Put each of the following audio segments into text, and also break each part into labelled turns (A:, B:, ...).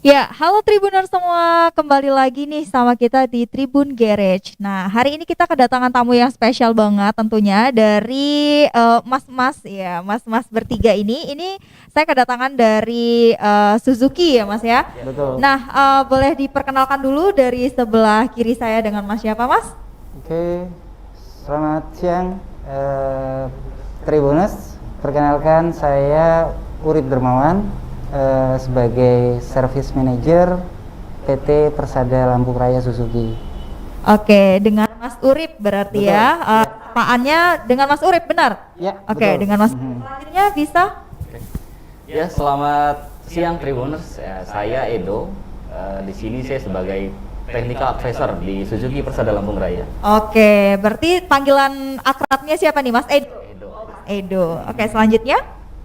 A: Ya, halo Tribuners semua, kembali lagi nih sama kita di Tribun Garage. Nah, hari ini kita kedatangan tamu yang spesial banget tentunya dari mas-mas ya, mas-mas bertiga ini. Ini saya kedatangan dari Suzuki ya, Mas ya.
B: Betul.
A: Nah, boleh diperkenalkan dulu dari sebelah kiri saya dengan Mas siapa, Mas?
B: Oke, selamat siang Tribuners. Perkenalkan saya Urip Dermawan sebagai Service Manager PT Persada Lampung Raya Suzuki.
A: Oke, dengan Mas Urip berarti
B: Betul.
A: ya. Samaannya dengan Mas Urip, benar?
B: Ya,
A: Oke,
B: betul.
A: dengan Mas selanjutnya bisa?
C: Ya, selamat siang Tribuners. Ya, saya Edo. Di sini saya sebagai Technical Advisor di Suzuki Persada Lampung Raya.
A: Oke, berarti panggilan akrabnya siapa nih, Mas Edo?
C: Edo.
A: Edo. Oke, selanjutnya?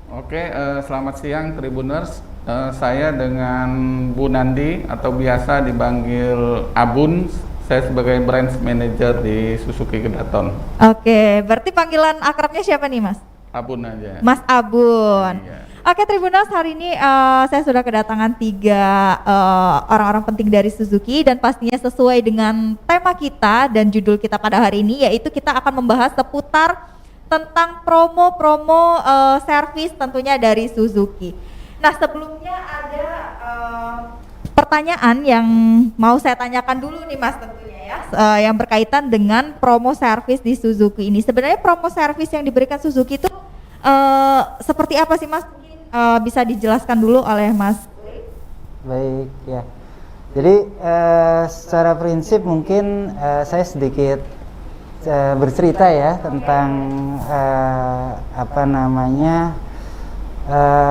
D: Oke, selamat siang Tribuners. Saya dengan Bu Nandi atau biasa dipanggil Abun. Saya sebagai Branch Manager di Suzuki Kedaton.
A: Oke, berarti panggilan akrabnya siapa nih, Mas?
D: Abun aja.
A: Mas Abun.
D: Iya.
A: Oke, Tribuners, hari ini saya sudah kedatangan tiga orang-orang penting dari Suzuki dan pastinya sesuai dengan tema kita dan judul kita pada hari ini, yaitu kita akan membahas seputar tentang promo-promo servis tentunya dari Suzuki. Nah, sebelumnya ada pertanyaan yang mau saya tanyakan dulu nih, Mas, tentunya ya, yang berkaitan dengan promo servis di Suzuki ini. Sebenarnya promo servis yang diberikan Suzuki itu seperti apa sih, Mas? Mungkin bisa dijelaskan dulu oleh Mas.
B: Baik, ya. Jadi secara prinsip mungkin saya sedikit bercerita ya tentang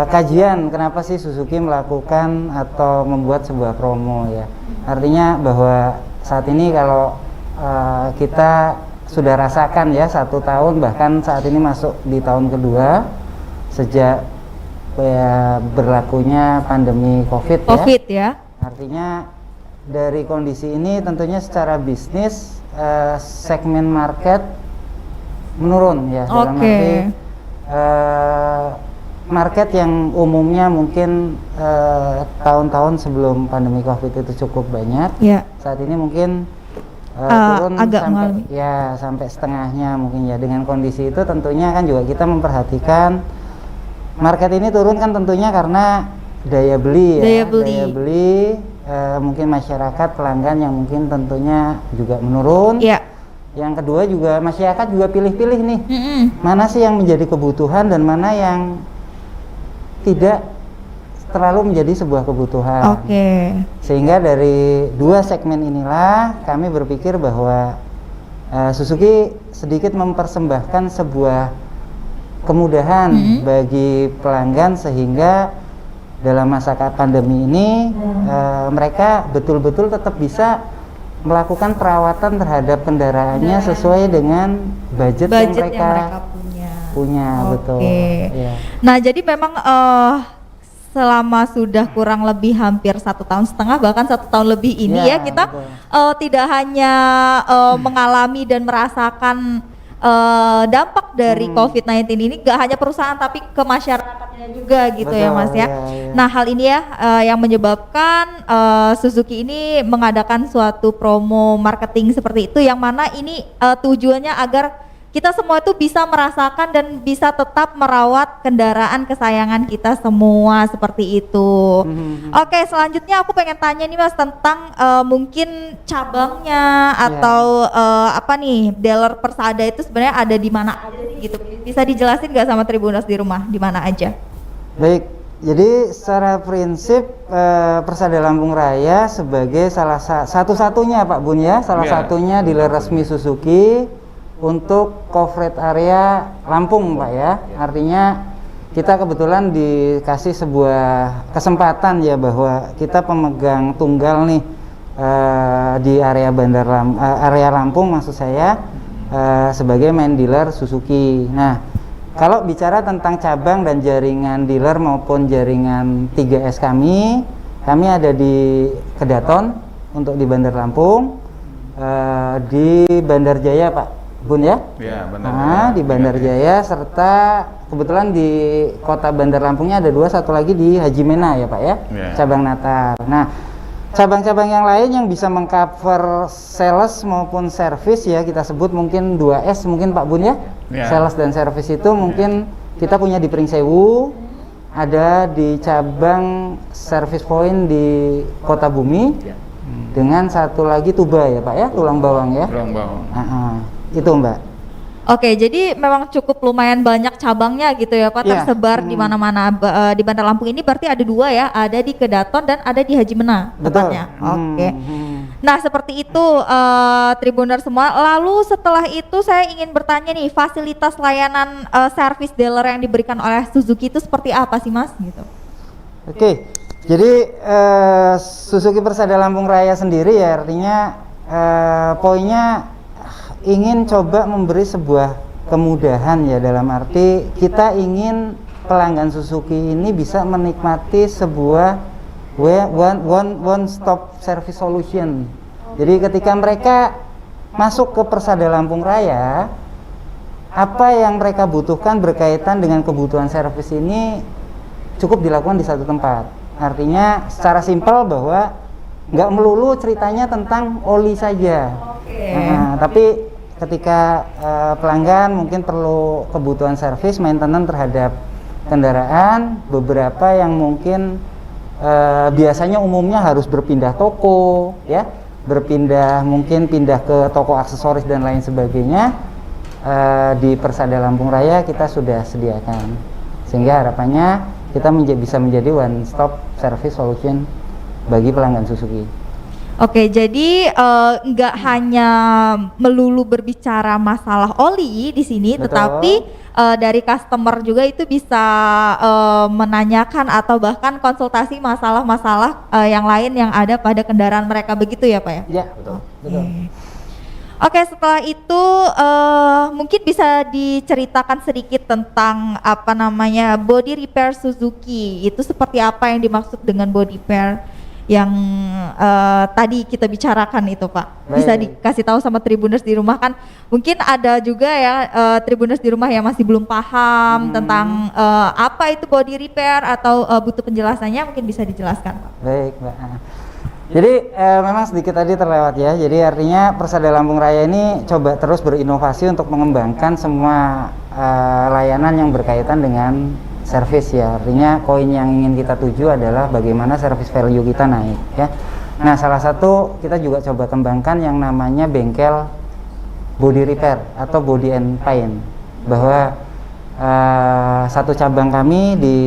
B: kajian kenapa sih Suzuki melakukan atau membuat sebuah promo ya. Artinya bahwa saat ini kalau kita sudah rasakan ya 1 tahun, bahkan saat ini masuk di tahun kedua sejak berlakunya pandemi COVID
A: ya.
B: Artinya dari kondisi ini tentunya secara bisnis segmen market menurun ya. Dalam arti market yang umumnya mungkin tahun-tahun sebelum pandemi COVID itu cukup banyak, saat ini mungkin turun
A: agak
B: sampai setengahnya mungkin ya. Dengan kondisi itu tentunya kan juga kita memperhatikan market ini turun kan tentunya karena daya beli ya. Daya beli mungkin masyarakat pelanggan yang mungkin tentunya juga menurun. Yang kedua juga masyarakat juga pilih-pilih nih, mana sih yang menjadi kebutuhan dan mana yang tidak terlalu menjadi sebuah kebutuhan. Sehingga dari dua segmen inilah kami berpikir bahwa Suzuki sedikit mempersembahkan sebuah kemudahan bagi pelanggan sehingga dalam masa pandemi ini mereka betul-betul tetap bisa melakukan perawatan terhadap kendaraannya sesuai dengan budget yang mereka punya. Betul. Ya.
A: Nah, jadi memang selama sudah kurang lebih hampir 1,5 tahun bahkan 1 tahun lebih ini ya kita tidak hanya mengalami dan merasakan dampak dari COVID-19 ini, gak hanya perusahaan tapi ke masyarakatnya juga gitu. Betul, ya Mas ya. Nah, hal ini ya yang menyebabkan Suzuki ini mengadakan suatu promo marketing seperti itu, yang mana ini tujuannya agar kita semua itu bisa merasakan dan bisa tetap merawat kendaraan kesayangan kita semua seperti itu. Oke, selanjutnya aku pengen tanya nih Mas tentang mungkin cabangnya atau apa nih, dealer Persada itu sebenarnya ada di mana aja sih gitu. Bisa dijelasin nggak sama Tribuners di rumah di mana aja?
B: Baik, jadi secara prinsip Persada Lampung Raya sebagai satu-satunya Pak Bun ya, satunya dealer resmi Suzuki untuk coverage area Lampung Pak ya. Artinya kita kebetulan dikasih sebuah kesempatan ya bahwa kita pemegang tunggal nih di area area Lampung maksud saya sebagai main dealer Suzuki. Nah, kalau bicara tentang cabang dan jaringan dealer maupun jaringan 3S kami ada di Kedaton untuk di Bandar Lampung, di Bandar Jaya Pak. Bun ya.
D: Ya, Bandar
B: Nah,
D: Jaya.
B: di Bandar Jaya serta kebetulan di kota Bandar Lampungnya ada 2, satu lagi di Haji Mena ya Pak ya,
D: Ya.
B: cabang Natar. Nah, cabang-cabang yang lain yang bisa mengcover sales maupun service ya kita sebut mungkin 2S mungkin Pak Bun ya.
D: Ya.
B: Sales dan service itu mungkin kita punya di Pringsewu, ada di cabang service point di Kota Bumi,
C: Ya.
B: dengan satu lagi Tuba ya Pak ya, Tulang Bawang ya.
D: Tulang Bawang.
B: Itu Mbak.
A: Oke, jadi memang cukup lumayan banyak cabangnya gitu ya Pak,
B: Iya.
A: tersebar di mana-mana di Bandar Lampung ini. Berarti ada 2 ya, ada di Kedaton dan ada di Haji Mena
B: Betul.
A: tepatnya. Oke.
B: Hmm.
A: Nah seperti itu Tribuners semua. Lalu setelah itu saya ingin bertanya nih, fasilitas layanan service dealer yang diberikan oleh Suzuki itu seperti apa sih Mas? Gitu.
B: Oke, jadi Suzuki Persada Lampung Raya sendiri ya artinya poinnya ingin coba memberi sebuah kemudahan ya, dalam arti kita ingin pelanggan Suzuki ini bisa menikmati sebuah one stop service solution. Jadi ketika mereka masuk ke Persada Lampung Raya, apa yang mereka butuhkan berkaitan dengan kebutuhan servis ini cukup dilakukan di satu tempat. Artinya secara simpel bahwa nggak melulu ceritanya tentang oli saja. Nah, tapi ketika pelanggan mungkin perlu kebutuhan servis, maintenance terhadap kendaraan, beberapa yang mungkin biasanya umumnya harus berpindah toko, ya, mungkin pindah ke toko aksesoris dan lain sebagainya, di Persada Lampung Raya kita sudah sediakan, sehingga harapannya kita bisa menjadi one stop service solution bagi pelanggan Suzuki.
A: Oke, jadi nggak hanya melulu berbicara masalah oli di sini,
B: Betul.
A: tetapi dari customer juga itu bisa menanyakan atau bahkan konsultasi masalah-masalah yang lain yang ada pada kendaraan mereka, begitu ya Pak ya?
B: Ya,
C: Betul.
B: betul.
A: Oke, setelah itu mungkin bisa diceritakan sedikit tentang apa namanya body repair Suzuki. Itu seperti apa yang dimaksud dengan body repair yang tadi kita bicarakan itu Pak? Bisa
B: Baik.
A: dikasih tahu sama Tribuners di rumah, kan mungkin ada juga ya Tribuners di rumah yang masih belum paham tentang apa itu body repair atau butuh penjelasannya, mungkin bisa dijelaskan Pak.
B: Baik, Mbak. Jadi memang sedikit tadi terlewat ya. Jadi artinya Persada Lampung Raya ini coba terus berinovasi untuk mengembangkan semua layanan yang berkaitan dengan service ya. Artinya koin yang ingin kita tuju adalah bagaimana service value kita naik ya. Nah, salah satu kita juga coba kembangkan yang namanya bengkel body repair atau body and paint. Bahwa satu cabang kami di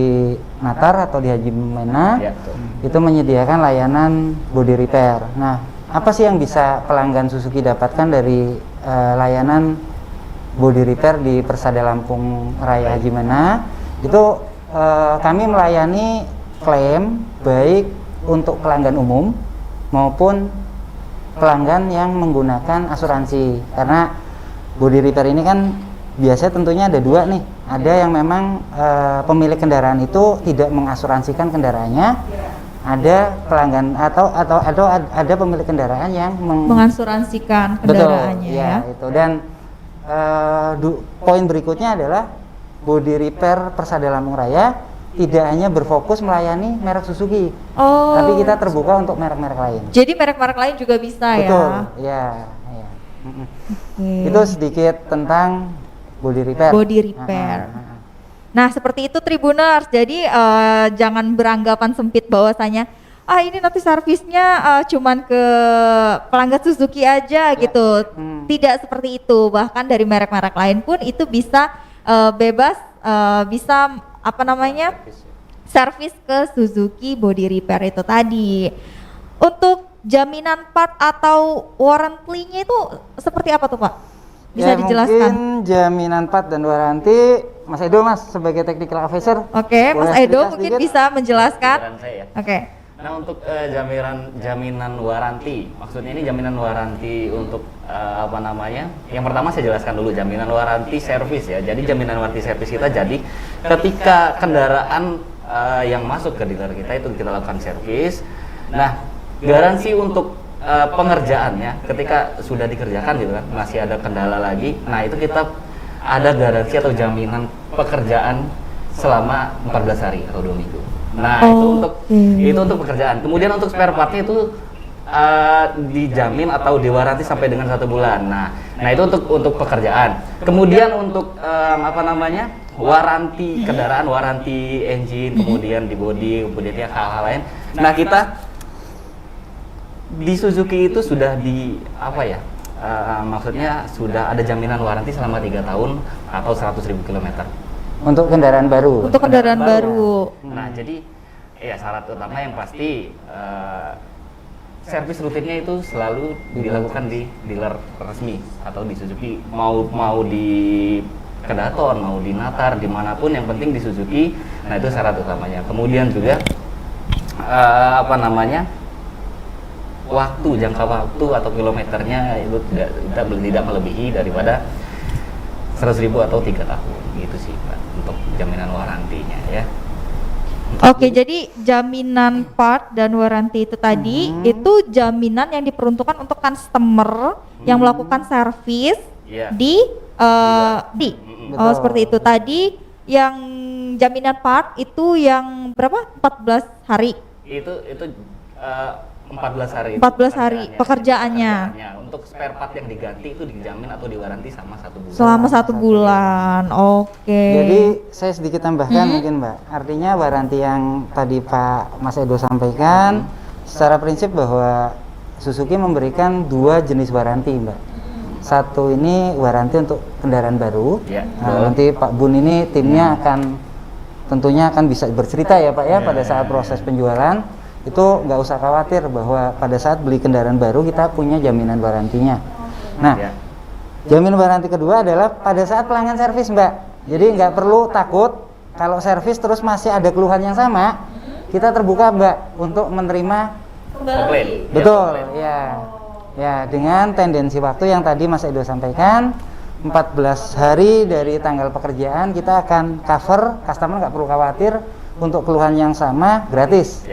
B: Natar atau di Haji Mena
C: Ya, betul.
B: itu menyediakan layanan body repair. Nah, apa sih yang bisa pelanggan Suzuki dapatkan dari layanan body repair di Persada Lampung Raya Haji Mena? Itu kami melayani klaim baik untuk pelanggan umum maupun pelanggan yang menggunakan asuransi. Karena body repair ini kan biasanya tentunya ada 2 nih. Ada yang memang pemilik kendaraan itu tidak mengasuransikan kendaraannya. Ada pelanggan atau ada pemilik kendaraan yang
A: Mengasuransikan kendaraannya.
B: Betul,
A: ya.
B: itu. Dan poin berikutnya adalah body repair Persada Lampung Raya tidak hanya berfokus melayani merek Suzuki,
A: Oh.
B: tapi kita terbuka untuk merek-merek lain.
A: Jadi merek-merek lain juga bisa
B: Betul,
A: ya.
B: ya. Mm-mm.
A: Oke.
B: Itu sedikit tentang body repair.
A: Body repair. Nah, seperti itu Tribuners. Jadi jangan beranggapan sempit bahwasanya ini nanti servisnya cuman ke pelanggan Suzuki aja gitu. Tidak seperti itu. Bahkan dari merek-merek lain pun itu bisa bebas bisa apa namanya? Servis ke Suzuki body repair itu tadi. Untuk jaminan part atau warranty-nya itu seperti apa tuh Pak? Bisa
B: Ya,
A: dijelaskan?
B: mungkin jaminan part dan waranti, Mas Edo Mas sebagai technical officer.
A: Oke, Mas
B: boleh
A: Edo
B: cerita
A: mungkin
B: sedikit?
A: bisa menjelaskan.
C: Pikiran saya ya.
A: Oke.
C: Nah, untuk jaminan waranti, maksudnya ini jaminan waranti untuk apa namanya? Yang pertama saya jelaskan dulu jaminan waranti servis ya. Jadi jaminan waranti servis kita jadi ketika kendaraan yang masuk ke dealer kita itu kita lakukan servis. Nah, garansi untuk pengerjaannya ketika sudah dikerjakan gitu kan masih ada kendala lagi, nah itu kita ada garansi atau jaminan pekerjaan selama 14 hari atau 2 minggu. Nah itu untuk pekerjaan. Kemudian untuk spare partnya itu dijamin atau diwaranti sampai dengan 1 bulan. Nah itu untuk pekerjaan. Kemudian untuk waranti kendaraan, waranti engine, kemudian di body, kemudian hal-hal lain. Nah kita di Suzuki itu sudah maksudnya sudah ada jaminan waranti selama 3 tahun atau 100.000 km.
B: Untuk kendaraan baru.
A: Untuk kendaraan baru.
C: Nah, jadi ya syarat utama yang pasti servis rutinnya itu selalu dilakukan di dealer resmi atau di Suzuki, mau di Kedaton, mau di Natar, dimanapun yang penting di Suzuki. Nah itu syarat utamanya. Kemudian juga jangka waktu atau kilometernya itu tidak melebihi daripada 100.000 atau 3 tahun gitu sih Pak untuk jaminan warantinya ya.
A: Oke, jadi jaminan part dan waranti itu tadi itu jaminan yang diperuntukkan untuk customer yang melakukan servis di seperti itu tadi. Yang jaminan part itu yang berapa? 14 hari.
C: Itu 14 hari.
A: 14 hari pekerjaannya.
C: Untuk spare part yang diganti itu dijamin atau diwaranti sama 1 bulan.
A: Selama 1 bulan. Oke.
B: Jadi saya sedikit tambahkan mungkin Mbak. Artinya waranti yang tadi Pak Mas Edo sampaikan, secara prinsip bahwa Suzuki memberikan 2 jenis waranti Mbak. Satu ini waranti untuk kendaraan baru.
C: Ya,
B: nanti Pak Bun ini timnya tentunya akan bisa bercerita ya Pak ya pada saat proses penjualan. Itu nggak usah khawatir bahwa pada saat beli kendaraan baru kita punya jaminan warantinya. Nah, jaminan waranti kedua adalah pada saat pelanggan servis Mbak. Jadi nggak perlu takut kalau servis terus masih ada keluhan yang sama, kita terbuka Mbak untuk menerima
C: komplain.
B: Betul, ya dengan tendensi waktu yang tadi Mas Edo sampaikan, 14 hari dari tanggal pekerjaan kita akan cover, customer nggak perlu khawatir. Untuk keluhan yang sama gratis.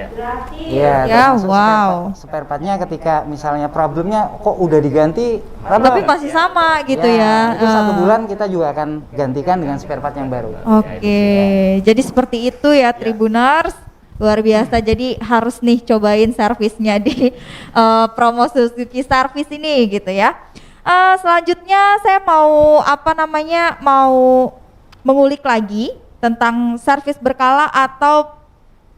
B: Ya,
A: wow.
B: Spare partnya ketika misalnya problemnya kok udah diganti,
A: tapi masih sama gitu ya.
B: Itu 1 bulan kita juga akan gantikan dengan spare part yang baru.
A: Oke, jadi seperti itu ya Tribuners. Luar biasa, jadi harus nih cobain servisnya di promo Suzuki Service ini gitu ya. Selanjutnya saya mau mau mengulik lagi tentang servis berkala atau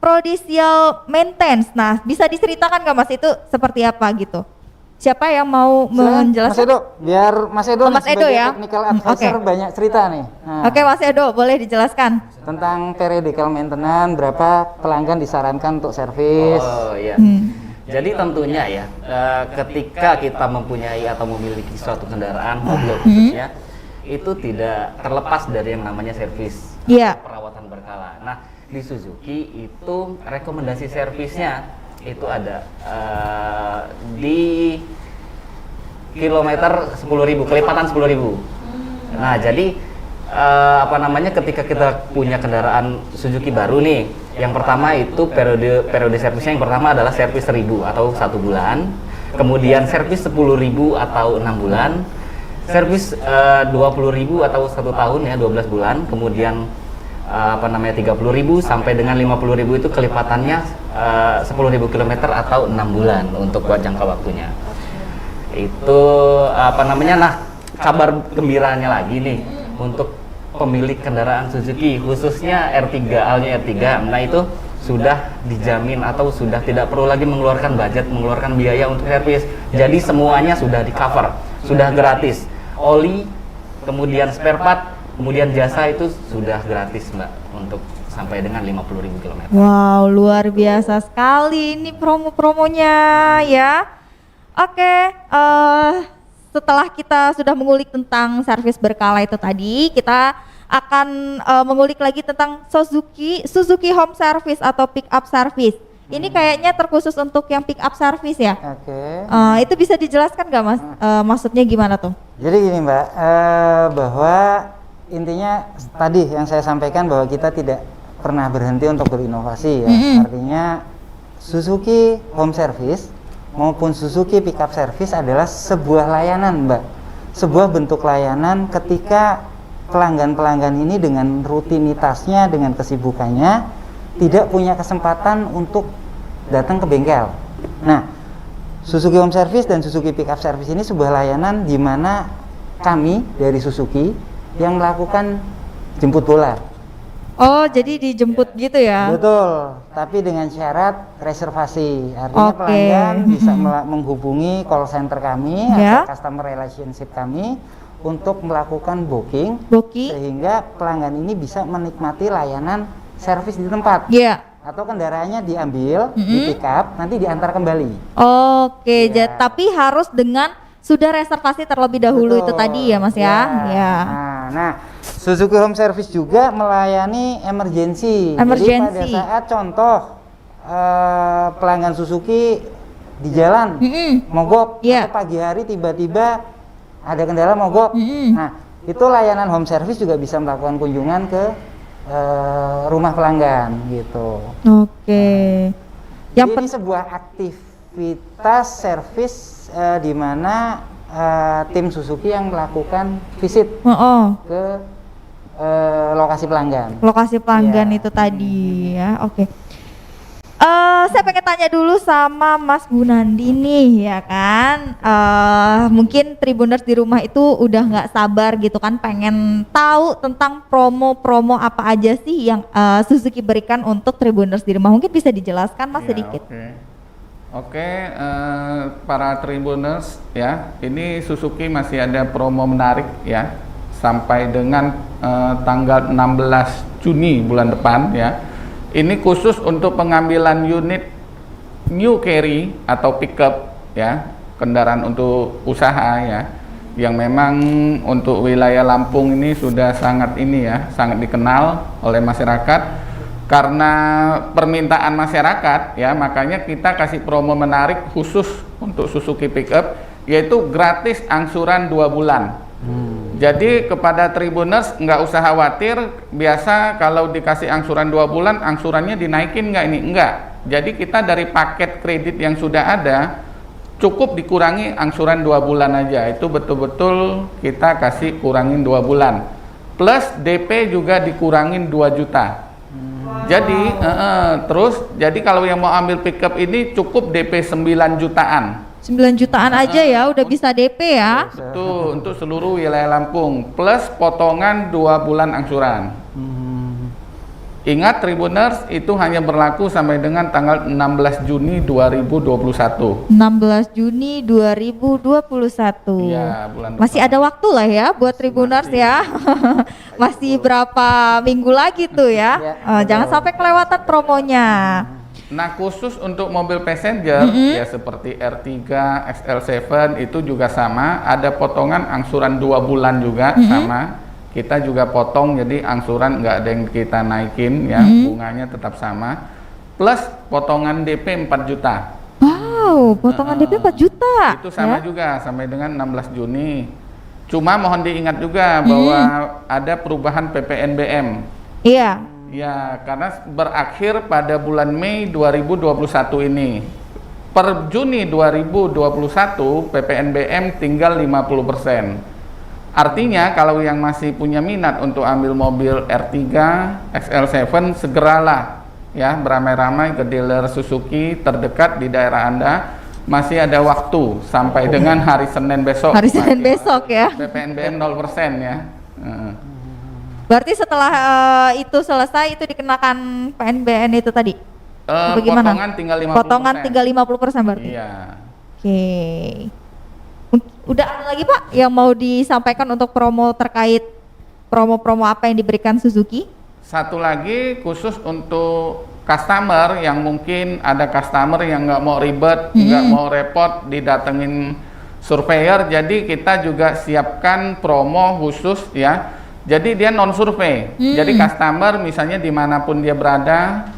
A: prudential maintenance. Nah, bisa diceritakan nggak Mas itu seperti apa gitu? Siapa yang mau menjelaskan?
B: Mas Edo, biar Mas Edo,
A: Mas Edo ya.
B: Technical advisor banyak cerita nih. Nah,
A: Oke, Mas Edo, boleh dijelaskan
B: tentang periodical maintenance, berapa pelanggan disarankan untuk servis.
C: Oh iya. Jadi tentunya ya, ketika kita mempunyai atau memiliki suatu kendaraan mobil khususnya, itu tidak terlepas dari yang namanya servis. Perawatan berkala. Nah, di Suzuki itu rekomendasi servisnya itu ada di kilometer 10.000, kelipatan 10.000. Nah, jadi ketika kita punya kendaraan Suzuki baru nih, yang pertama itu periode servisnya yang pertama adalah servis 1.000 atau 1 bulan, kemudian servis 10.000 atau 6 bulan, servis 20.000 atau 1 tahun ya 12 bulan, kemudian 30.000 sampai dengan 50.000 itu kelipatannya 10.000 km atau 6 bulan untuk jangka waktunya. Itu nah kabar gembiranya lagi nih untuk pemilik kendaraan Suzuki khususnya R3, Alnya R3. Nah itu sudah dijamin atau sudah tidak perlu lagi mengeluarkan budget, mengeluarkan biaya untuk servis. Jadi semuanya sudah di cover, sudah gratis. Oli, kemudian spare part, kemudian jasa itu sudah gratis Mbak untuk sampai dengan 50.000 km.
A: Wow, luar biasa sekali ini promo-promonya ya. Oke, setelah kita sudah mengulik tentang servis berkala itu tadi, kita akan mengulik lagi tentang Suzuki Home Service atau pick up service. Ini kayaknya terkhusus untuk yang pick up service ya. Itu bisa dijelaskan nggak Mas? Maksudnya gimana tuh?
B: Jadi gini Mbak, bahwa intinya tadi yang saya sampaikan bahwa kita tidak pernah berhenti untuk berinovasi ya. Artinya Suzuki Home Service maupun Suzuki Pickup Service adalah sebuah layanan, Mbak. Sebuah bentuk layanan ketika pelanggan-pelanggan ini dengan rutinitasnya, dengan kesibukannya tidak punya kesempatan untuk datang ke bengkel. Nah, Suzuki Home Service dan Suzuki Pickup Service ini sebuah layanan di mana kami dari Suzuki yang melakukan jemput bola.
A: Oh, jadi dijemput gitu ya?
B: Betul, tapi dengan syarat reservasi. Artinya
A: Oke.
B: pelanggan bisa menghubungi call center kami
A: Ya.
B: atau customer relationship kami untuk melakukan booking,
A: Boki?
B: sehingga pelanggan ini bisa menikmati layanan servis di tempat.
A: Iya.
B: Atau kendaraannya diambil, di pick up, nanti diantar kembali.
A: Oke,
B: Ya.
A: tapi harus dengan sudah reservasi terlebih dahulu itu
B: Betul.
A: tadi ya Mas ya? Ya.
B: Nah, Suzuki Home Service juga melayani emergency. Jadi pada
A: Emergency.
B: saat contoh pelanggan Suzuki di jalan mogok,
A: Iya.
B: atau pagi hari tiba-tiba ada kendala mogok. Nah, itu layanan home service juga bisa melakukan kunjungan ke rumah pelanggan gitu.
A: Oke. Yang
B: Jadi ini sebuah aktivitas service di mana tim Suzuki yang melakukan visit ke lokasi pelanggan.
A: lokasi pelanggan
B: Iya.
A: itu tadi ya. Oke. Saya pengen tanya dulu sama Mas Gunandi nih ya kan. Mungkin Tribuners di rumah itu udah nggak sabar gitu kan, pengen tahu tentang promo-promo apa aja sih yang Suzuki berikan untuk Tribuners di rumah. Mungkin bisa dijelaskan Mas
D: Ya,
A: sedikit.
D: Oke, para Tribuners ya, ini Suzuki masih ada promo menarik ya, sampai dengan tanggal 16 Juni bulan depan ya. Ini khusus untuk pengambilan unit new carry atau pickup ya, kendaraan untuk usaha ya, yang memang untuk wilayah Lampung ini sudah sangat sangat dikenal oleh masyarakat. Karena permintaan masyarakat ya, makanya kita kasih promo menarik khusus untuk Suzuki Pickup, yaitu gratis angsuran 2 bulan. Jadi kepada Tribuners nggak usah khawatir, biasa kalau dikasih angsuran 2 bulan, angsurannya dinaikin nggak ini? Enggak. Jadi kita dari paket kredit yang sudah ada, cukup dikurangi angsuran 2 bulan aja. Itu betul-betul kita kasih kurangin 2 bulan. Plus DP juga dikurangin 2 juta. Jadi jadi kalau yang mau ambil pickup ini cukup DP 9 jutaan.
A: 9 jutaan aja ya udah bisa DP ya.
D: Betul, untuk seluruh wilayah Lampung plus potongan 2 bulan angsuran. Ingat Tribuners, itu hanya berlaku sampai dengan tanggal 16 Juni 2021.
A: 16 Juni 2021.
D: Iya, bulan depan.
A: Masih ada waktu lah ya buat Tribuners ya. Masih berapa minggu lagi tuh ya. Jangan sampai kelewatan promonya.
D: Nah, khusus untuk mobil passenger ya seperti R3, XL7 itu juga sama, ada potongan angsuran 2 bulan juga sama. Kita juga potong, jadi angsuran nggak ada yang kita naikin ya, bunganya tetap sama. Plus potongan DP 4 juta.
A: Wow, potongan DP 4 juta.
D: Itu sama
A: ya?
D: juga sampai dengan 16 Juni. Cuma mohon diingat juga bahwa ada perubahan PPNBM.
A: Iya.
D: Ya, karena berakhir pada bulan Mei 2021 ini. Per Juni 2021 PPNBM tinggal 50%. Artinya kalau yang masih punya minat untuk ambil mobil R3, XL7 segeralah ya beramai-ramai ke dealer Suzuki terdekat di daerah Anda. Masih ada waktu sampai dengan hari Senin besok.
A: Hari Senin besok ya.
D: PPNBM 0% ya.
A: Berarti setelah itu selesai itu dikenakan PNBM itu tadi? Bagaimana?
D: Potongan tinggal 50%.
A: Potongan tinggal 50% berarti?
D: Iya.
A: Oke. Udah ada lagi Pak yang mau disampaikan untuk promo terkait promo-promo apa yang diberikan Suzuki?
D: Satu lagi khusus untuk customer yang mungkin ada customer yang nggak mau ribet, nggak mau repot didatengin surveyor, jadi kita juga siapkan promo khusus ya. Jadi dia non survei, jadi customer misalnya dimanapun dia berada,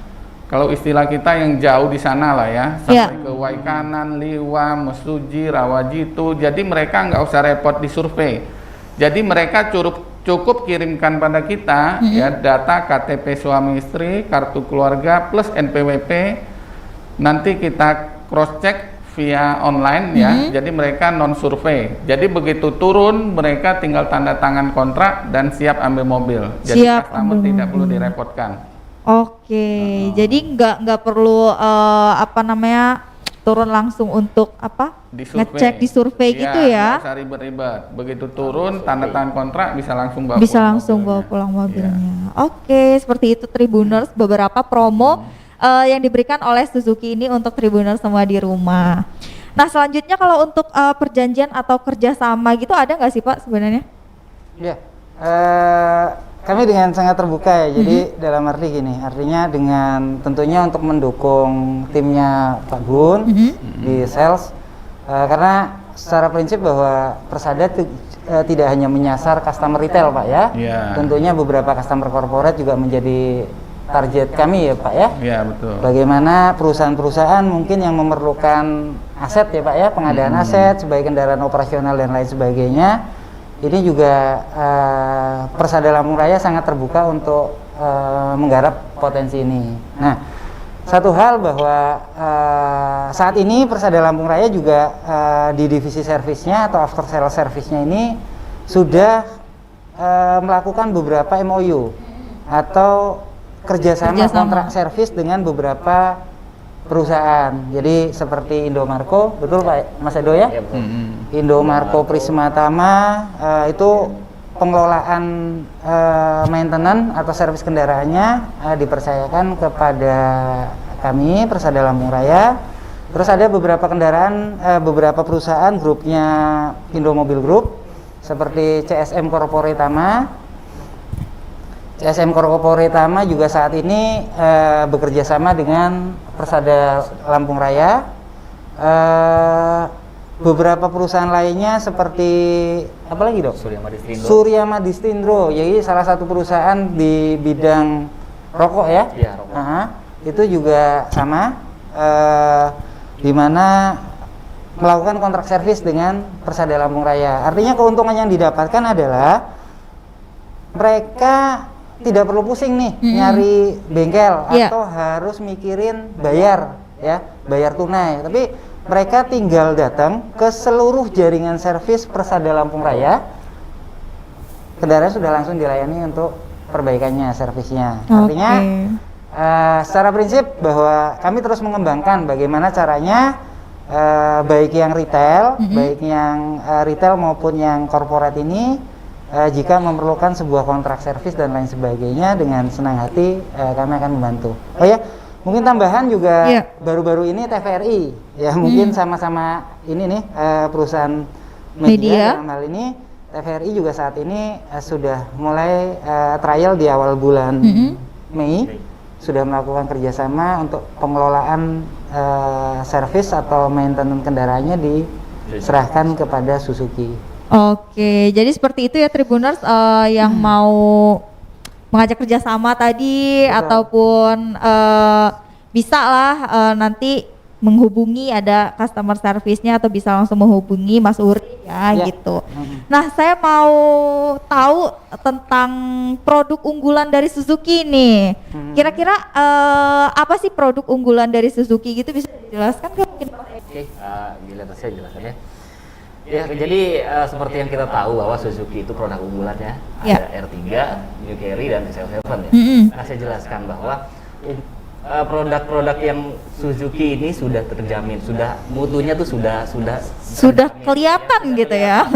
D: kalau istilah kita yang jauh di sana lah ya, sampai ke Waikanan, Liwa, Mesuji, Rawajitu, jadi mereka nggak usah repot di survei. Jadi mereka cukup kirimkan pada kita ya data KTP suami istri, kartu keluarga plus NPWP. Nanti kita cross check via online ya, jadi mereka non survei. Jadi begitu turun mereka tinggal tanda tangan kontrak dan siap ambil mobil. Jadi
A: Siap
D: customer
A: ambil
D: tidak perlu
A: mobil.
D: direpotkan.
A: Oke, jadi nggak perlu apa namanya turun langsung untuk apa ngecek di survei gitu ya?
D: Nggak usah ribet-ribet. Begitu turun tanda tangan kontrak bisa langsung bawa.
A: Bisa
D: pulang
A: langsung bawa
D: mobilnya.
A: pulang mobilnya.
D: Iya.
A: Oke, seperti itu Tribuners beberapa promo yang diberikan oleh Suzuki ini untuk Tribuners semua di rumah. Nah selanjutnya kalau untuk perjanjian atau kerjasama gitu ada nggak sih Pak sebenarnya?
B: Ya, kami dengan sangat terbuka ya. Jadi dalam arti gini, artinya dengan tentunya untuk mendukung timnya Pak Gun di sales, karena secara prinsip bahwa Persada tidak hanya menyasar customer retail Pak ya.
D: Iya.
B: Tentunya beberapa customer corporate juga menjadi target kami ya Pak ya.
D: Iya betul.
B: Bagaimana perusahaan-perusahaan mungkin yang memerlukan aset ya Pak ya, pengadaan aset sebagai kendaraan operasional dan lain sebagainya. Ini juga Persada Lampung Raya sangat terbuka untuk menggarap potensi ini. Nah, satu hal bahwa saat ini Persada Lampung Raya juga di divisi servisnya atau after sales service-nya ini sudah melakukan beberapa MOU atau kerjasama kontrak servis dengan beberapa perusahaan. Jadi seperti Indomarko, betul Pak Mas Edo ya?
C: Iya, betul.
B: Indomarko Prisma Tama itu pengelolaan maintenance atau servis kendaraannya dipercayakan kepada kami Persada Lampung Raya. Terus ada beberapa kendaraan, beberapa perusahaan grupnya Indomobil Group seperti CSM Corporate Tama. CSM Corporate Tama juga saat ini bekerja sama dengan Persada Lampung Raya. Beberapa perusahaan lainnya seperti apa lagi dok? Surya Madistindro, jadi salah satu perusahaan di bidang rokok ya.
C: Iya, rokok.
B: Itu juga sama, di mana melakukan kontrak servis dengan Persada Lampung Raya. Artinya keuntungan yang didapatkan adalah mereka tidak perlu pusing nih nyari bengkel atau harus mikirin bayar ya, bayar tunai. Tapi mereka tinggal datang ke seluruh jaringan servis Persada Lampung Raya. Kendaraan sudah langsung dilayani untuk perbaikannya, servisnya. Artinya secara prinsip bahwa kami terus mengembangkan bagaimana caranya baik yang retail, baik yang retail maupun yang corporate ini jika memerlukan sebuah kontrak servis dan lain sebagainya, dengan senang hati kami akan membantu. Oh ya, mungkin tambahan juga baru-baru ini TVRI ya, mungkin sama-sama ini nih perusahaan media dalam hal ini. TVRI juga saat ini sudah mulai trial di awal bulan Mei, sudah melakukan kerjasama untuk pengelolaan servis atau maintenance kendaraannya diserahkan kepada Suzuki.
A: Oke, jadi seperti itu ya Tribuners yang mau mengajak kerjasama tadi ataupun bisa lah nanti menghubungi ada customer service-nya atau bisa langsung menghubungi Mas Uri ya gitu. Nah, saya mau tahu tentang produk unggulan dari Suzuki nih. Kira-kira apa sih produk unggulan dari Suzuki gitu, bisa dijelaskan nggak mungkin?
C: Oke, dilihat saya jelaskan ya. Ya, jadi seperti yang kita tahu bahwa Suzuki itu produk unggulannya ada R3, New Carry dan SL7 ya. Nah, saya jelaskan bahwa produk-produk yang Suzuki ini sudah terjamin, sudah mutunya tuh sudah
A: kelihatan gitu ya.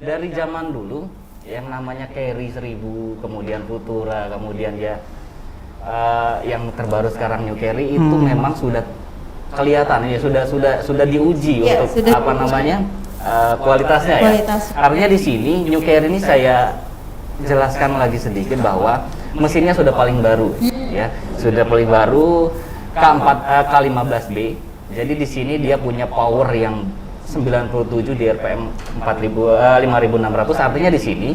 C: Dari zaman dulu yang namanya Carry 1000, kemudian Futura, kemudian ya yang terbaru sekarang New Carry itu memang sudah kelihatan ya, sudah diuji untuk apa namanya kualitasnya ya. Artinya di sini New Carry ini saya jelaskan lagi sedikit bahwa mesinnya sudah paling baru ya, sudah paling baru K15B. Jadi di sini dia punya power yang 97 di RPM 5600. Artinya di sini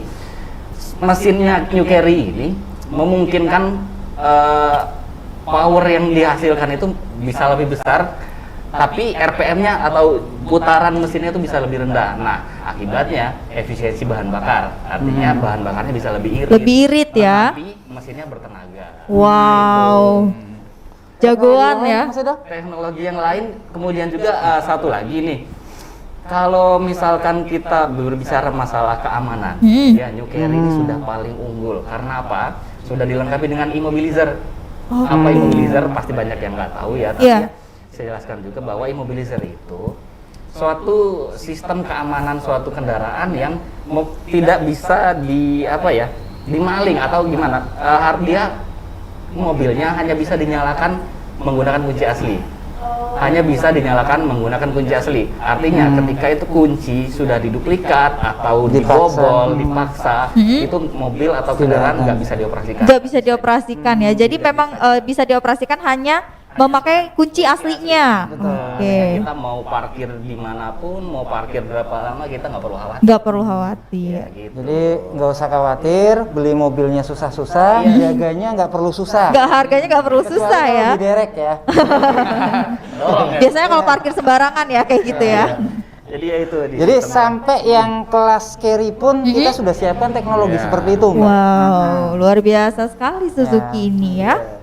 C: mesinnya New Carry ini memungkinkan power yang dihasilkan itu bisa lebih besar, tapi RPM-nya atau putaran mesinnya itu bisa lebih rendah. Nah, akibatnya efisiensi bahan bakar, artinya bahan bakarnya bisa lebih irit.
A: Lebih irit ya.
C: Tapi mesinnya bertenaga.
A: Wow. Jagoan ya.
B: Mas Edo?
C: Teknologi yang lain, kemudian juga satu lagi nih. Kalau misalkan kita berbicara masalah keamanan, ya New Carry ini sudah paling unggul. Karena apa? Sudah dilengkapi dengan immobilizer. Apa immobilizer? Pasti banyak yang nggak tahu ya. Tapi saya jelaskan juga bahwa immobilizer itu suatu sistem keamanan suatu kendaraan yang tidak bisa dimaling atau gimana. Dia mobilnya hanya bisa dinyalakan menggunakan kunci asli. Hanya bisa dinyalakan menggunakan kunci asli. Artinya ketika itu kunci sudah diduplikat atau dibobol, dipaksa, itu mobil atau kendaraan nggak bisa dioperasikan.
A: Nggak bisa dioperasikan ya. Jadi memang bisa dioperasikan hanya memakai kunci aslinya. Oke.
C: Kita mau parkir dimanapun, mau parkir berapa lama, kita nggak perlu khawatir.
A: Nggak perlu khawatir.
C: Ya, gitu.
B: Jadi nggak usah khawatir, beli mobilnya susah-susah, jaganya nggak perlu susah.
A: Harganya nggak perlu susah
B: Kecuali
A: ya.
B: kalau diderek ya.
A: Biasanya kalau parkir sembarangan ya kayak gitu ya.
C: Jadi ya itu.
B: Jadi sampai yang kelas carry pun kita sudah siapkan teknologi seperti itu, Mbak.
A: Wow, luar biasa sekali Suzuki ini ya.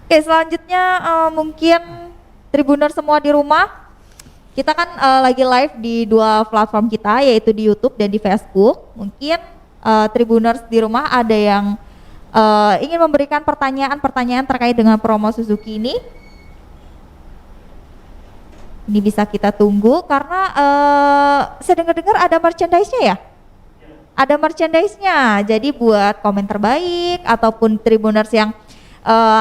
A: Oke, selanjutnya mungkin Tribuner semua di rumah, kita kan lagi live di dua platform kita, yaitu di YouTube dan di Facebook. Mungkin Tribuners di rumah ada yang ingin memberikan pertanyaan-pertanyaan terkait dengan promo Suzuki ini. Ini bisa kita tunggu karena saya dengar-dengar ada merchandise-nya ya? Ada merchandise-nya, jadi buat komen terbaik ataupun Tribuners yang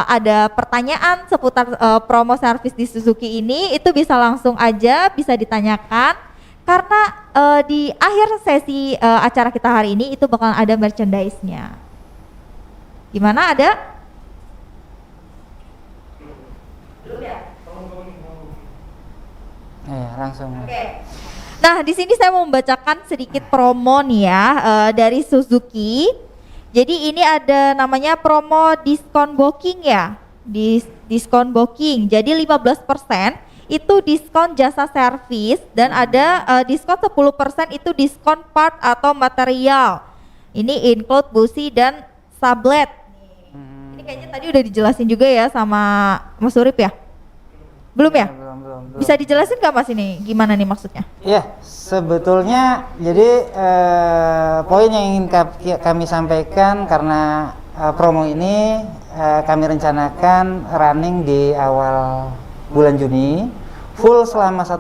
A: ada pertanyaan seputar promo servis di Suzuki ini, itu bisa langsung aja bisa ditanyakan karena di akhir sesi acara kita hari ini itu bakal ada merchandise-nya. Gimana, ada?
B: Langsung.
A: Nah, di sini saya mau membacakan sedikit promo nih ya dari Suzuki. Jadi ini ada namanya promo diskon booking ya, diskon booking. Jadi 15% itu diskon jasa servis dan ada diskon 10% itu diskon part atau material. Ini include busi dan sablet. Ini kayaknya tadi udah dijelasin juga ya sama Mas Surip ya? Belum ya?
B: Belum.
A: Bisa dijelasin nggak Mas ini gimana nih maksudnya?
B: Ya, sebetulnya jadi poin yang ingin kami sampaikan karena promo ini kami rencanakan running di awal bulan Juni, full selama 1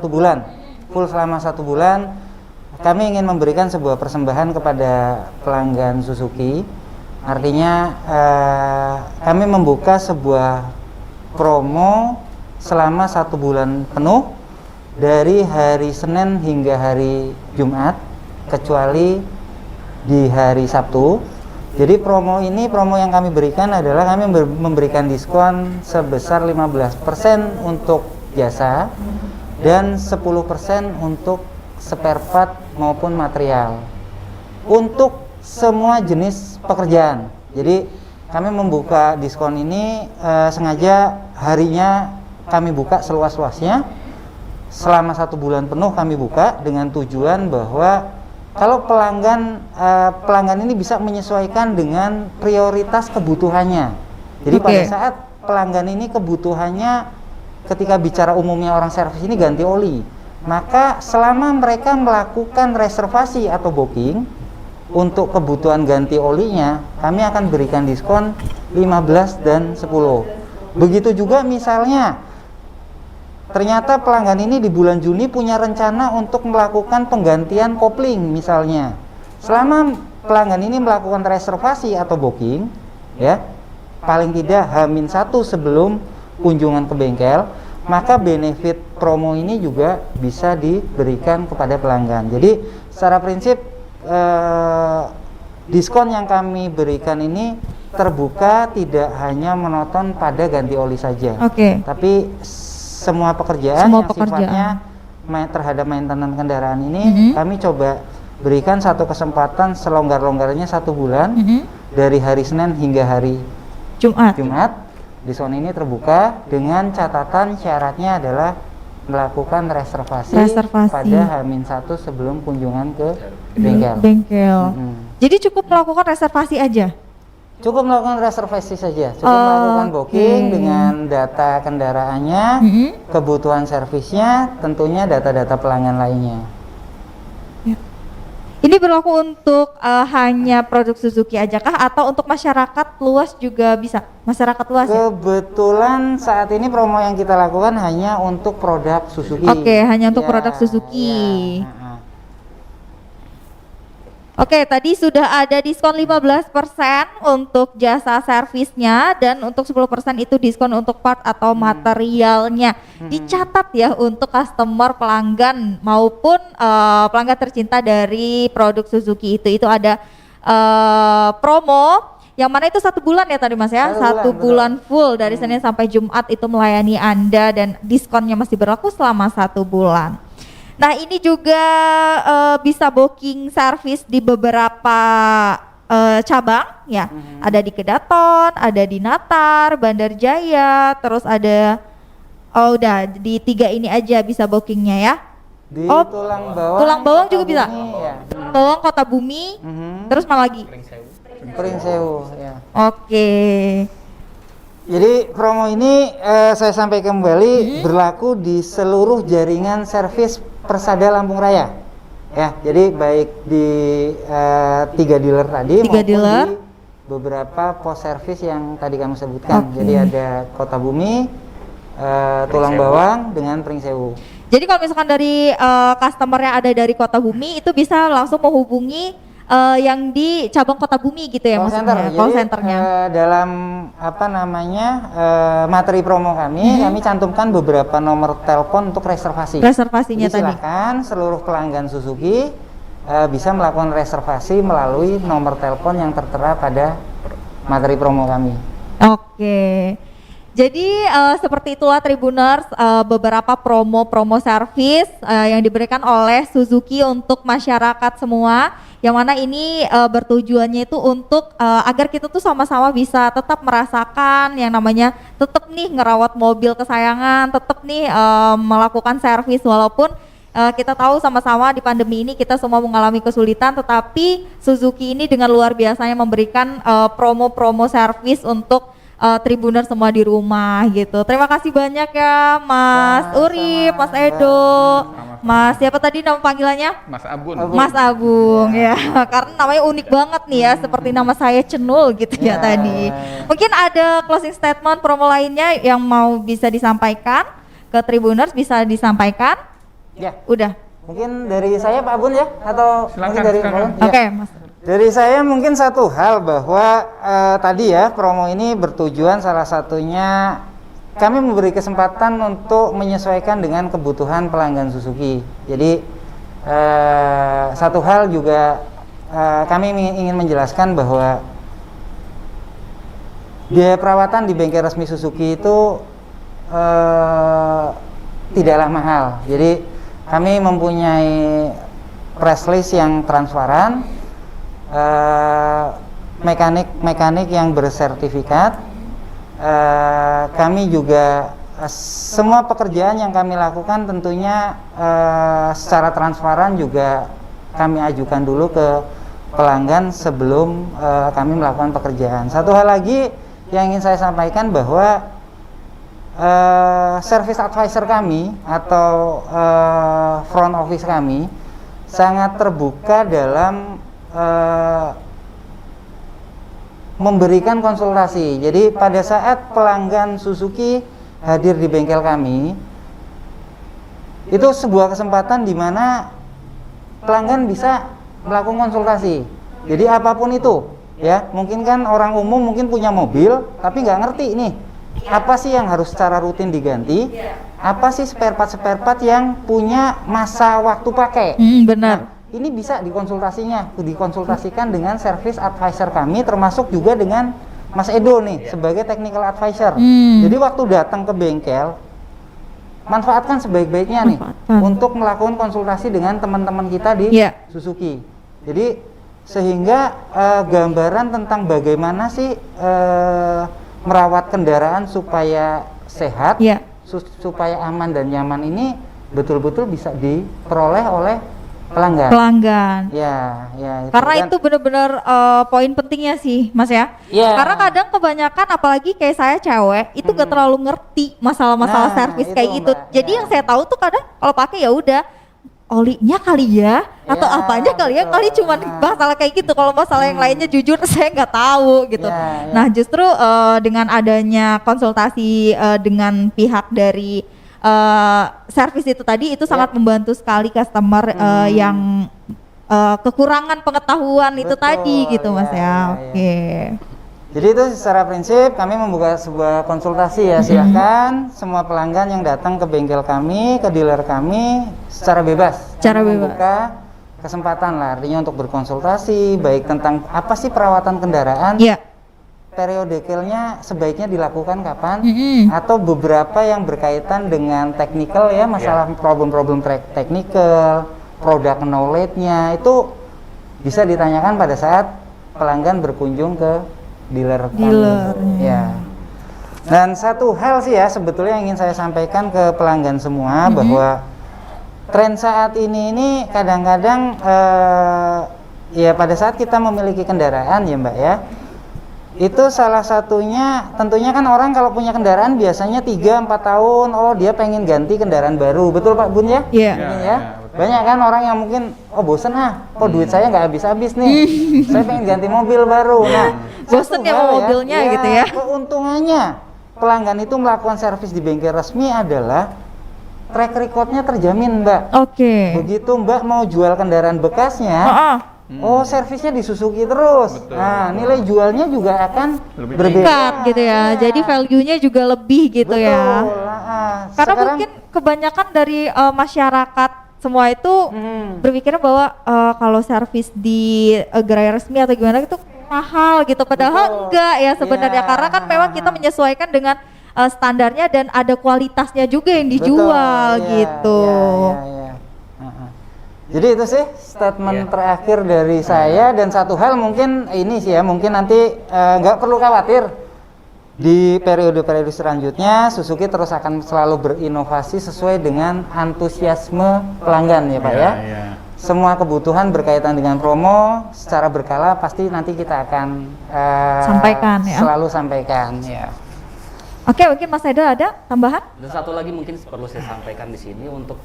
B: bulan. Kami ingin memberikan sebuah persembahan kepada pelanggan Suzuki. Artinya kami membuka sebuah promo selama 1 bulan penuh dari hari Senin hingga hari Jumat kecuali di hari Sabtu. Jadi promo yang kami berikan adalah kami memberikan diskon sebesar 15% untuk jasa dan 10% untuk spare part maupun material untuk semua jenis pekerjaan. Jadi kami membuka diskon ini sengaja harinya kami buka seluas-luasnya. Selama 1 bulan penuh kami buka dengan tujuan bahwa kalau pelanggan ini bisa menyesuaikan dengan prioritas kebutuhannya. Jadi pada saat pelanggan ini kebutuhannya ketika bicara umumnya orang servis ini ganti oli, maka selama mereka melakukan reservasi atau booking untuk kebutuhan ganti olinya, kami akan berikan diskon 15 dan 10. Begitu juga misalnya ternyata pelanggan ini di bulan Juni punya rencana untuk melakukan penggantian kopling misalnya. Selama pelanggan ini melakukan reservasi atau booking, ya, paling tidak H-1 sebelum kunjungan ke bengkel, maka benefit promo ini juga bisa diberikan kepada pelanggan. Jadi secara prinsip diskon yang kami berikan ini terbuka, tidak hanya menonton pada ganti oli saja, tapi semua pekerjaan sifatnya terhadap maintenance kendaraan ini kami coba berikan satu kesempatan selonggar-longgarnya 1 bulan dari hari Senin hingga hari Jumat. Diskon ini terbuka dengan catatan syaratnya adalah melakukan reservasi. Pada H-1 sebelum kunjungan ke bengkel.
A: Jadi cukup melakukan reservasi aja?
B: Cukup melakukan reservasi saja, cukup melakukan booking dengan data kendaraannya, kebutuhan servisnya, tentunya data-data pelanggan lainnya.
A: Ini berlaku untuk hanya produk Suzuki aja kah atau untuk masyarakat luas juga bisa? Masyarakat luas ya?
B: Kebetulan saat ini promo yang kita lakukan hanya untuk produk Suzuki.
A: Oke, hanya untuk produk Suzuki. Oke, tadi sudah ada diskon 15% untuk jasa servisnya dan untuk 10% itu diskon untuk part atau materialnya. Dicatat ya untuk customer pelanggan maupun pelanggan tercinta dari produk Suzuki itu ada promo yang mana itu 1 bulan ya tadi Mas ya, 1 bulan full dari Senin sampai Jumat itu melayani Anda dan diskonnya masih berlaku selama 1 bulan. Nah ini juga bisa booking service di beberapa cabang ya, ada di Kedaton, ada di Natar, Bandar Jaya, terus ada udah di 3 ini aja bisa bookingnya ya.
B: Di Tulang Bawang
A: juga bisa.
B: Ya.
A: Bawang Kota Bumi, terus mana lagi?
B: Pringsewu ya.
A: Oke.
B: Jadi promo ini saya sampaikan kembali berlaku di seluruh jaringan servis Persada Lampung Raya. Ya, jadi baik di 3 dealer tadi maupun di beberapa pos servis yang tadi kami sebutkan. Jadi ada Kota Bumi, Tulang Bawang dengan Pringsewu.
A: Jadi kalau misalkan dari customer yang ada dari Kota Bumi itu bisa langsung menghubungi yang di cabang Kota Bumi gitu ya maksudnya, call centernya.
B: Dalam materi promo kami cantumkan beberapa nomor telepon untuk reservasi.
A: Reservasinya
B: jadi silakan seluruh pelanggan Suzuki bisa melakukan reservasi melalui nomor telepon yang tertera pada materi promo kami.
A: Oke. Jadi seperti itulah Tribuners beberapa promo servis yang diberikan oleh Suzuki untuk masyarakat semua, yang mana ini bertujuannya itu untuk agar kita tuh sama-sama bisa tetap merasakan yang namanya tetap nih ngerawat mobil kesayangan, tetap nih melakukan servis walaupun kita tahu sama-sama di pandemi ini kita semua mengalami kesulitan, tetapi Suzuki ini dengan luar biasanya memberikan promo-promo servis untuk Tribuners semua di rumah gitu. Terima kasih banyak ya Mas Urip, Mas Edo, Mas siapa tadi nama panggilannya?
D: Mas Abun.
A: Mas Abung ya, karena namanya unik banget nih ya, seperti nama saya Cenul gitu ya tadi. Mungkin ada closing statement promo lainnya yang mau bisa disampaikan ke Tribuners, bisa disampaikan?
B: Ya.
A: Udah.
B: Mungkin dari saya Pak Abun ya, atau mungkin dari Pak Abun?
A: Oke, Mas.
B: Dari saya mungkin satu hal bahwa tadi ya promo ini bertujuan salah satunya kami memberi kesempatan untuk menyesuaikan dengan kebutuhan pelanggan Suzuki. Jadi satu hal juga kami ingin menjelaskan bahwa biaya perawatan di bengkel resmi Suzuki itu tidaklah mahal. Jadi kami mempunyai press list yang transparan, mekanik yang bersertifikat. Kami juga semua pekerjaan yang kami lakukan tentunya secara transparan juga kami ajukan dulu ke pelanggan sebelum kami melakukan pekerjaan. Satu hal lagi yang ingin saya sampaikan bahwa service advisor kami atau front office kami sangat terbuka dalam memberikan konsultasi. Jadi pada saat pelanggan Suzuki hadir di bengkel kami, itu sebuah kesempatan di mana pelanggan bisa melakukan konsultasi. Jadi apapun itu, ya mungkin kan orang umum mungkin punya mobil tapi nggak ngerti nih apa sih yang harus secara rutin diganti, apa sih spare part yang punya masa waktu pakai.
A: Benar.
B: Nah, ini bisa dikonsultasikan dengan service advisor kami, termasuk juga dengan Mas Edo nih sebagai technical advisor. Jadi waktu datang ke bengkel, manfaatkan sebaik-baiknya nih untuk melakukan konsultasi dengan teman-teman kita di Suzuki. Jadi sehingga gambaran tentang bagaimana sih merawat kendaraan supaya sehat, supaya aman dan nyaman ini betul-betul bisa diperoleh oleh
A: pelanggan.
B: Ya, itu
A: Karena
B: kan.
A: itu benar-benar poin pentingnya sih, Mas ya.
B: Iya.
A: Karena kadang kebanyakan, apalagi kayak saya cewek, itu gak terlalu ngerti masalah-masalah
B: Nah,
A: servis
B: itu,
A: kayak gitu.
B: Mbak.
A: Jadi
B: Ya.
A: yang saya tahu tuh kadang kalau pakai ya udah olinya kali ya, atau
B: Ya,
A: apanya kali ya,
B: betul.
A: kali cuma masalah kayak gitu. Kalau masalah yang lainnya jujur saya nggak tahu gitu.
B: Ya, ya.
A: Nah justru dengan adanya konsultasi dengan pihak dari servis itu tadi, itu sangat membantu sekali customer yang kekurangan pengetahuan itu
B: Betul,
A: tadi gitu Mas
B: ya,
A: ya.
B: ya,
A: Oke.
B: Jadi itu secara prinsip kami membuka sebuah konsultasi ya, silahkan semua pelanggan yang datang ke bengkel kami, ke dealer kami secara bebas.
A: Secara
B: Kami
A: bebas.
B: membuka kesempatan lah, artinya untuk berkonsultasi baik tentang apa sih perawatan kendaraan,
A: Iya.
B: periode kill-nya sebaiknya dilakukan kapan,
A: Mm-mm.
B: atau beberapa yang berkaitan dengan teknikal ya, masalah problem-problem teknikal, produk knowledge-nya itu bisa ditanyakan pada saat pelanggan berkunjung ke dealer kami. Ya. Dan satu hal sih ya sebetulnya yang ingin saya sampaikan ke pelanggan semua, bahwa tren saat ini kadang-kadang ya pada saat kita memiliki kendaraan ya Mbak ya, itu salah satunya tentunya kan orang kalau punya kendaraan biasanya 3-4 tahun, oh dia pengen ganti kendaraan baru, betul Pak Bun ya?
A: Iya.
B: Mungkin
D: Ya,
B: ya. Banyak kan orang yang mungkin, oh bosen kok duit saya nggak habis-habis nih, saya pengen ganti mobil baru. Nah,
A: Bosen
B: satu
A: ya
B: hal
A: sama mobilnya gitu ya.
B: Keuntungannya pelanggan itu melakukan servis di bengkel resmi adalah track recordnya terjamin Mbak.
A: Oke.
B: Begitu Mbak mau jual kendaraan bekasnya,
A: Heeh.
B: oh servisnya di Suzuki terus.
D: Betul,
B: Nah,
D: betul.
B: nilai jualnya juga akan
D: Lebih
B: berbeda.
A: Meningkat gitu ya.
B: Iya.
A: Jadi value-nya juga lebih gitu
B: Betul.
A: ya. Karena
B: Sekarang,
A: mungkin kebanyakan dari masyarakat semua itu berpikirnya bahwa kalau servis di gerai resmi atau gimana itu mahal gitu, padahal
B: Betul.
A: enggak ya sebenarnya.
B: Iya.
A: Karena kan memang kita menyesuaikan dengan standarnya dan ada kualitasnya juga yang dijual
B: Betul, iya,
A: gitu.
B: iya. Jadi itu sih statement
C: Iya.
B: terakhir dari saya, dan satu hal mungkin ini sih ya, mungkin nanti nggak perlu khawatir, di periode-periode selanjutnya Suzuki terus akan selalu berinovasi sesuai dengan antusiasme pelanggan ya Pak ya.
C: Iya.
B: Semua kebutuhan berkaitan dengan promo secara berkala pasti nanti kita akan
A: Sampaikan ya.
B: selalu sampaikan ya.
A: Oke, mungkin Mas Edo ada tambahan?
C: Dan satu lagi mungkin perlu saya sampaikan di sini untuk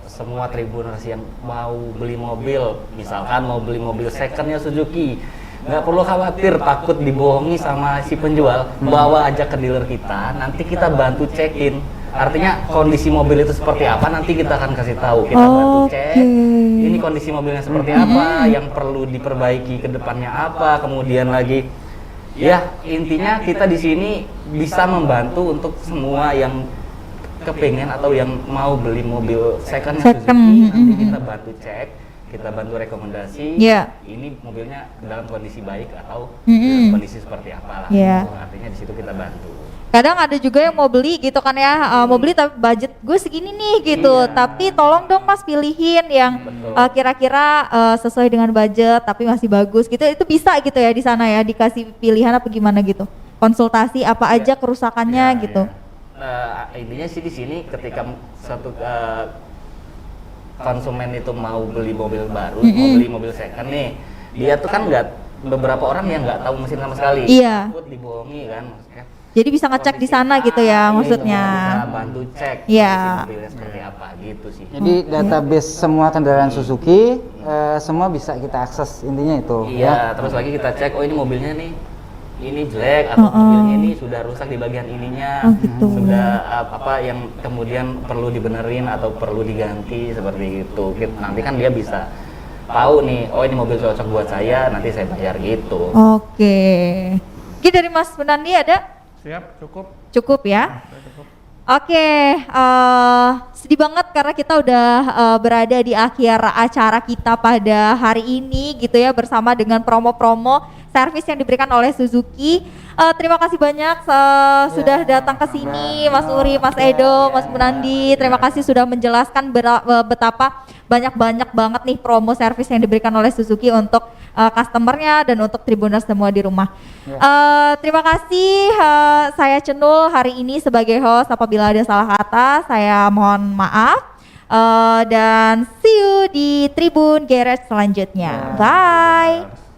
C: semua tribuners yang mau beli mobil, misalkan mau beli mobil secondnya Suzuki, nggak perlu khawatir takut dibohongi sama si penjual. Bawa aja ke dealer kita, nanti kita bantu check-in. Artinya kondisi mobil itu seperti apa nanti kita akan kasih tahu. Kita bantu cek ini kondisi mobilnya seperti apa, yang perlu diperbaiki ke depannya apa, kemudian lagi ya intinya kita di sini bisa membantu untuk semua yang kepengen atau yang mau beli mobil second
A: Second,
C: Suzuki. Nanti kita bantu cek, kita bantu rekomendasi.
A: Iya.
C: Ini mobilnya dalam kondisi baik atau
A: Mm-mm.
C: dalam kondisi seperti apa lah.
A: Iya.
C: Gitu. Artinya di situ kita bantu.
A: Kadang ada juga yang mau beli gitu kan ya, mau beli tapi budget gue segini nih gitu,
C: Iya.
A: tapi tolong dong Mas pilihin yang
C: Betul.
A: kira-kira sesuai dengan budget tapi masih bagus gitu. Itu bisa gitu ya di sana ya, dikasih pilihan apa gimana gitu, konsultasi apa aja kerusakannya
C: Ya,
A: gitu.
C: ya. Intinya sih di sini ketika satu konsumen itu mau beli mobil baru, mau beli mobil second nih, dia tuh kan beberapa orang yang nggak tahu mesin sama sekali,
A: Iya.
C: takut dibohongi kan, maksudnya.
A: Jadi bisa ngecek di sana gitu ya maksudnya.
C: Bisa bantu cek
A: Iya.
C: kondisi mobilnya seperti apa gitu sih.
B: Jadi database semua kendaraan Suzuki semua bisa kita akses, intinya itu
C: Iya, terus lagi kita cek, oh ini mobilnya nih, ini jelek atau mobilnya ini sudah rusak di bagian ininya,
A: Oh, gitu.
C: sudah apa yang kemudian perlu dibenerin atau perlu diganti seperti itu. Nanti kan dia bisa tahu nih, oh ini mobil cocok buat saya, nanti saya bayar gitu.
A: Oke. Mungkin dari Mas Benandi ada?
D: Siap, cukup.
A: Cukup ya? Oke, sedih banget karena kita udah berada di akhir acara kita pada hari ini gitu ya, bersama dengan promo-promo servis yang diberikan oleh Suzuki. Terima kasih banyak sudah datang ke sini, Mas Uri, Mas Edo, Mas Munandi. Terima kasih sudah menjelaskan betapa banyak banget nih promo servis yang diberikan oleh Suzuki untuk customernya dan untuk Tribuners semua di rumah. Terima kasih, saya Cenul hari ini sebagai host. Apabila ada salah kata, saya mohon maaf. Dan see you di Tribun Garage selanjutnya. Bye.